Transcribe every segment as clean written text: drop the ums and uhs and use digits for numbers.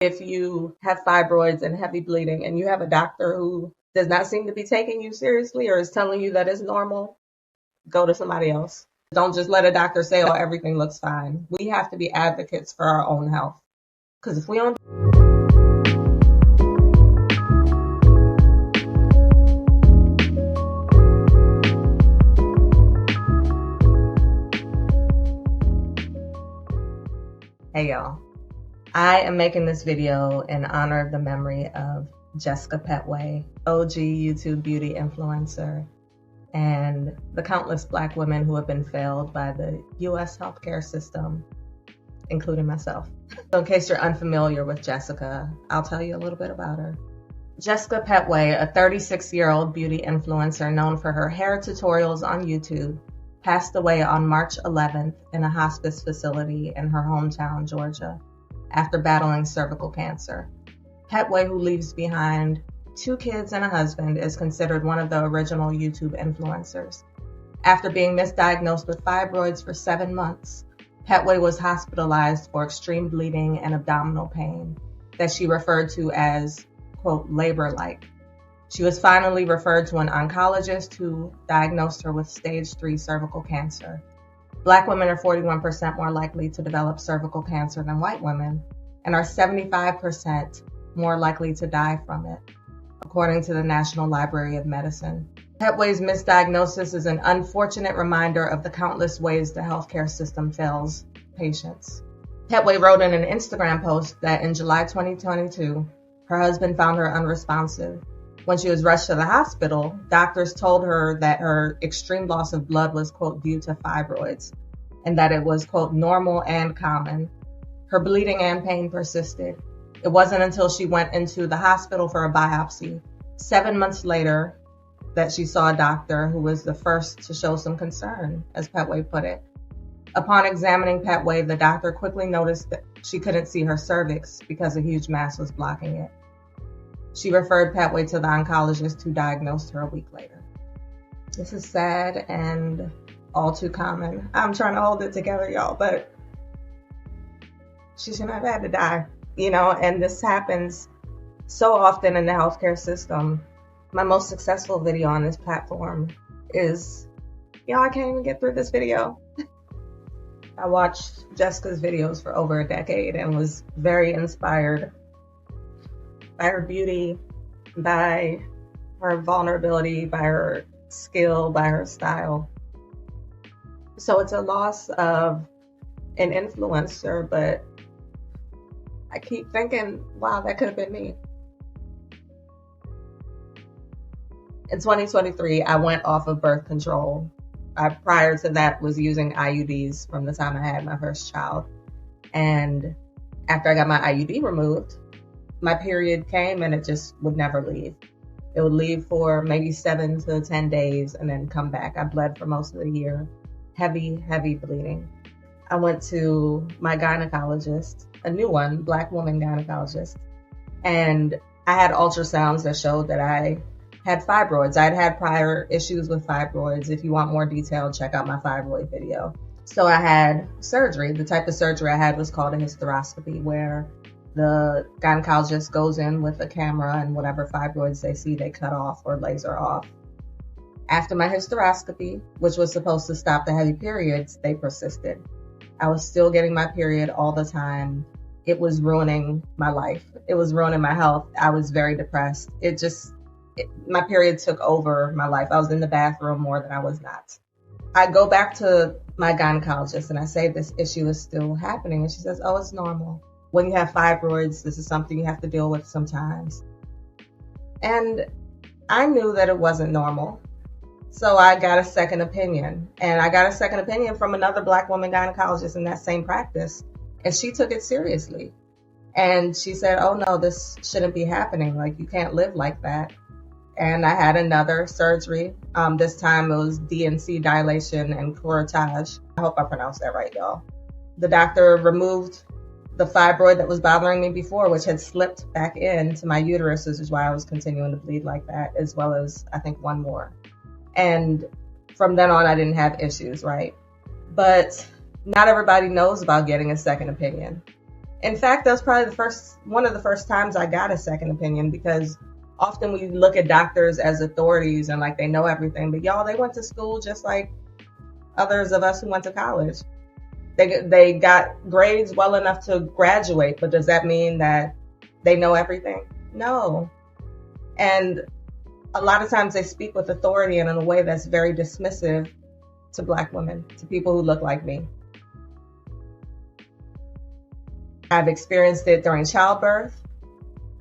If you have fibroids and heavy bleeding and you have a doctor who does not seem to be taking you seriously or is telling you that it's normal, go to somebody else. Don't just let a doctor say, oh, everything looks fine. We have to be advocates for our own health. Because if we don't... Hey y'all, I am making this video in honor of the memory of Jessica Pettway, OG YouTube beauty influencer, and the countless Black women who have been failed by the US healthcare system, including myself. So in case you're unfamiliar with Jessica, I'll tell you a little bit about her. Jessica Pettway, a 36-year-old beauty influencer known for her hair tutorials on YouTube, passed away on March 11th in a hospice facility in her hometown, Georgia, after battling cervical cancer. Pettway, who leaves behind 2 kids and a husband, is considered one of the original YouTube influencers. After being misdiagnosed with fibroids for 7 months, Pettway was hospitalized for extreme bleeding and abdominal pain that she referred to as, quote, labor-like. She was finally referred to an oncologist who diagnosed her with stage 3 cervical cancer. Black women are 41% more likely to develop cervical cancer than white women and are 75% more likely to die from it, according to the National Library of Medicine. Pettway's misdiagnosis is an unfortunate reminder of the countless ways the healthcare system fails patients. Pettway wrote in an Instagram post that in July 2022, her husband found her unresponsive. When she was rushed to the hospital, doctors told her that her extreme loss of blood was, quote, due to fibroids, and that it was, quote, normal and common. Her bleeding and pain persisted. It wasn't until she went into the hospital for a biopsy 7 months later that she saw a doctor who was the first to show some concern, as Pettway put it. Upon examining Pettway, the doctor quickly noticed that she couldn't see her cervix because a huge mass was blocking it. She referred Pettway to the oncologist who diagnosed her a week later. This is sad and all too common. I'm trying to hold it together, y'all, but she shouldn't have had to die, and this happens so often in the healthcare system. My most successful video on this platform is, I can't even get through this video. I watched Jessica's videos for over a decade and was very inspired by her beauty, by her vulnerability, by her skill, by her style. So it's a loss of an influencer, but I keep thinking, wow, that could have been me. In 2023, I went off of birth control. Prior to that was using IUDs from the time I had my first child. And after I got my IUD removed, my period came and it just would never leave. It would leave for maybe 7 to 10 days and then come back. I bled for most of the year. Heavy bleeding. I went to my gynecologist, a new one, Black woman gynecologist, and I had ultrasounds that showed that I had fibroids. I'd had prior issues with fibroids. If you want more detail, check out my fibroid video. So I had surgery. The type of surgery I had was called a hysteroscopy, where the gynecologist goes in with a camera and whatever fibroids they see, they cut off or laser off. After my hysteroscopy, which was supposed to stop the heavy periods, they persisted. I was still getting my period all the time. It was ruining my life. It was ruining my health. I was very depressed. My period took over my life. I was in the bathroom more than I was not. I go back to my gynecologist and I say, this issue is still happening. And she says, oh, it's normal. When you have fibroids, this is something you have to deal with sometimes. And I knew that it wasn't normal. So I got a second opinion. And I got a second opinion from another Black woman gynecologist in that same practice. And she took it seriously. And she said, oh no, this shouldn't be happening. Like, you can't live like that. And I had another surgery. This time it was DNC dilation and curettage. I hope I pronounced that right, y'all. The doctor removed the fibroid that was bothering me before, which had slipped back into my uterus, which is why I was continuing to bleed like that, as well as I think one more. And from then on, I didn't have issues, right? But not everybody knows about getting a second opinion. In fact, that was probably one of the first times I got a second opinion, because often we look at doctors as authorities and like they know everything, but y'all, they went to school just like others of us who went to college. They got grades well enough to graduate, but does that mean that they know everything? No. And a lot of times they speak with authority and in a way that's very dismissive to Black women, to people who look like me. I've experienced it during childbirth,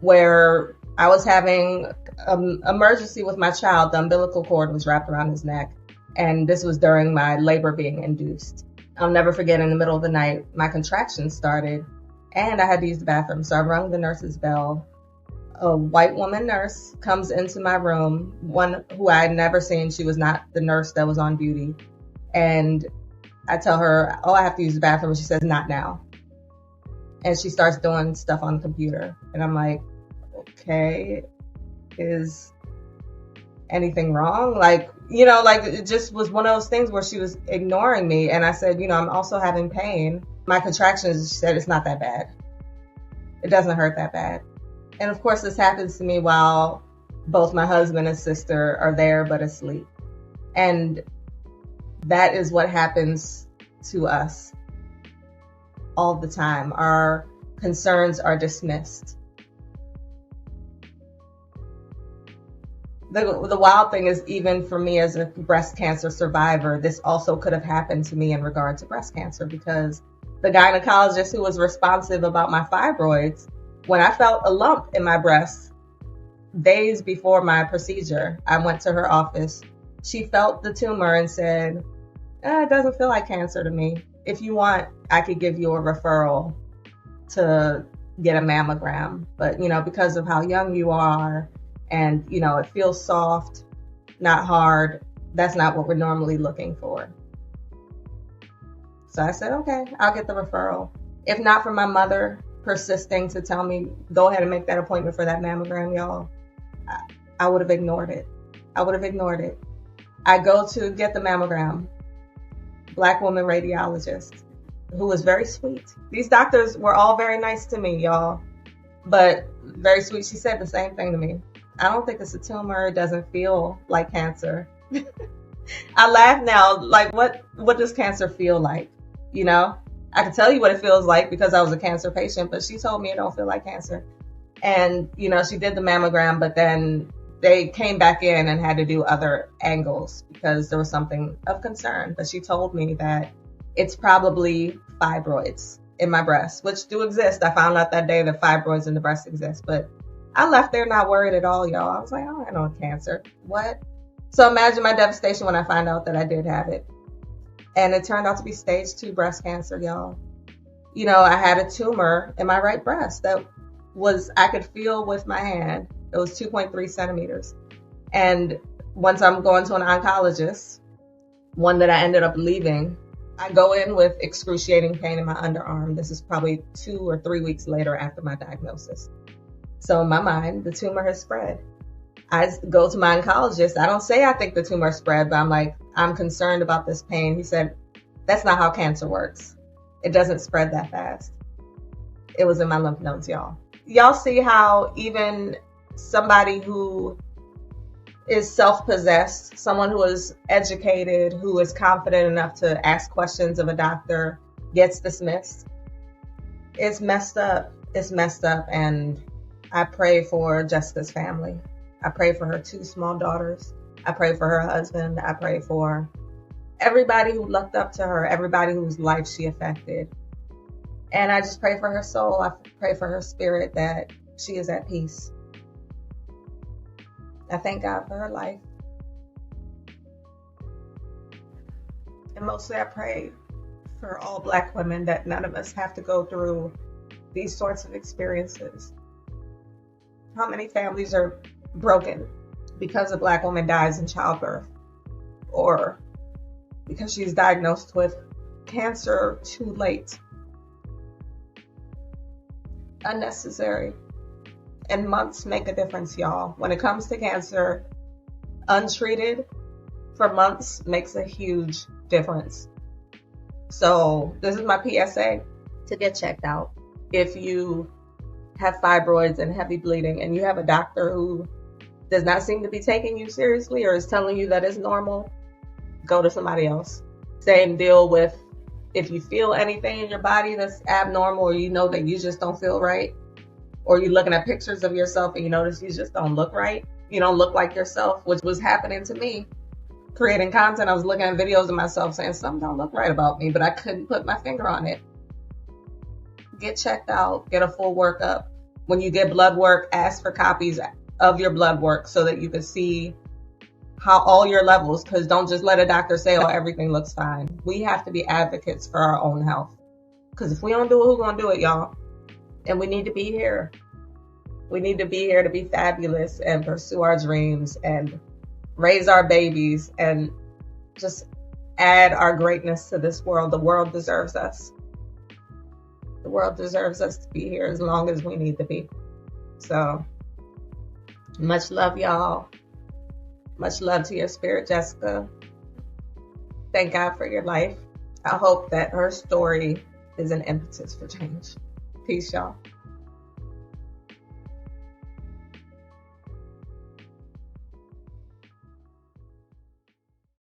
where I was having an emergency with my child. The umbilical cord was wrapped around his neck, and this was during my labor being induced. I'll never forget, in the middle of the night, my contractions started, and I had to use the bathroom. So I rung the nurse's bell. A white woman nurse comes into my room, one who I had never seen. She was not the nurse that was on duty. And I tell her, oh, I have to use the bathroom. She says, not now. And she starts doing stuff on the computer. And I'm like, okay, is anything wrong? Like, it just was one of those things where she was ignoring me. And I said, I'm also having pain. My contractions, she said, it's not that bad. It doesn't hurt that bad. And of course, this happens to me while both my husband and sister are there but asleep. And that is what happens to us all the time. Our concerns are dismissed. The wild thing is, even for me as a breast cancer survivor, this also could have happened to me in regard to breast cancer, because the gynecologist who was responsive about my fibroids, when I felt a lump in my breast days before my procedure, I went to her office. She felt the tumor and said, it doesn't feel like cancer to me. If you want, I could give you a referral to get a mammogram. But, because of how young you are, and, it feels soft, not hard, that's not what we're normally looking for. So I said, okay, I'll get the referral. If not for my mother persisting to tell me, go ahead and make that appointment for that mammogram, y'all, I would have ignored it. I go to get the mammogram. Black woman radiologist who was very sweet. These doctors were all very nice to me, y'all, but very sweet. She said the same thing to me. I don't think it's a tumor. It doesn't feel like cancer. I laugh now. Like, what does cancer feel like? I can tell you what it feels like because I was a cancer patient, but she told me it don't feel like cancer. And, she did the mammogram, but then they came back in and had to do other angles because there was something of concern. But she told me that it's probably fibroids in my breast, which do exist. I found out that day that fibroids in the breast exist, but I left there not worried at all, y'all. I was like, oh, I know cancer. What? So imagine my devastation when I found out that I did have it. And it turned out to be stage 2 breast cancer, y'all. I had a tumor in my right breast that I could feel with my hand. It was 2.3 centimeters. And once I'm going to an oncologist, one that I ended up leaving, I go in with excruciating pain in my underarm. This is probably 2 or 3 weeks later after my diagnosis. So in my mind, the tumor has spread. I go to my oncologist. I don't say I think the tumor spread, but I'm like, I'm concerned about this pain. He said, that's not how cancer works. It doesn't spread that fast. It was in my lymph nodes, y'all. Y'all see how even somebody who is self-possessed, someone who is educated, who is confident enough to ask questions of a doctor, gets dismissed? It's messed up. It's messed up. And I pray for Jessica's family. I pray for her 2 small daughters. I pray for her husband. I pray for everybody who looked up to her, everybody whose life she affected. And I just pray for her soul. I pray for her spirit, that she is at peace. I thank God for her life. And mostly I pray for all Black women, that none of us have to go through these sorts of experiences. How many families are broken because a Black woman dies in childbirth, or because she's diagnosed with cancer too late? Unnecessary. And months make a difference, y'all. When it comes to cancer, untreated for months makes a huge difference. So this is my PSA: to get checked out. if you have fibroids and heavy bleeding and you have a doctor who does not seem to be taking you seriously or is telling you that it's normal, go to somebody else. Same deal with if you feel anything in your body that's abnormal, or you know that you just don't feel right, or you're looking at pictures of yourself and you notice you just don't look right. You don't look like yourself, which was happening to me. Creating content, I was looking at videos of myself saying something don't look right about me, but I couldn't put my finger on it. Get checked out, get a full workup. When you get blood work, ask for copies of your blood work so that you can see how all your levels, because don't just let a doctor say, oh, everything looks fine. We have to be advocates for our own health, because if we don't do it, who's gonna do it, y'all? And we need to be here. We need to be here to be fabulous and pursue our dreams and raise our babies and just add our greatness to this world. The world deserves us. The world deserves us to be here as long as we need to be. So much love, y'all. Much love to your spirit, Jessica. Thank God for your life. I hope that her story is an impetus for change. Peace, y'all.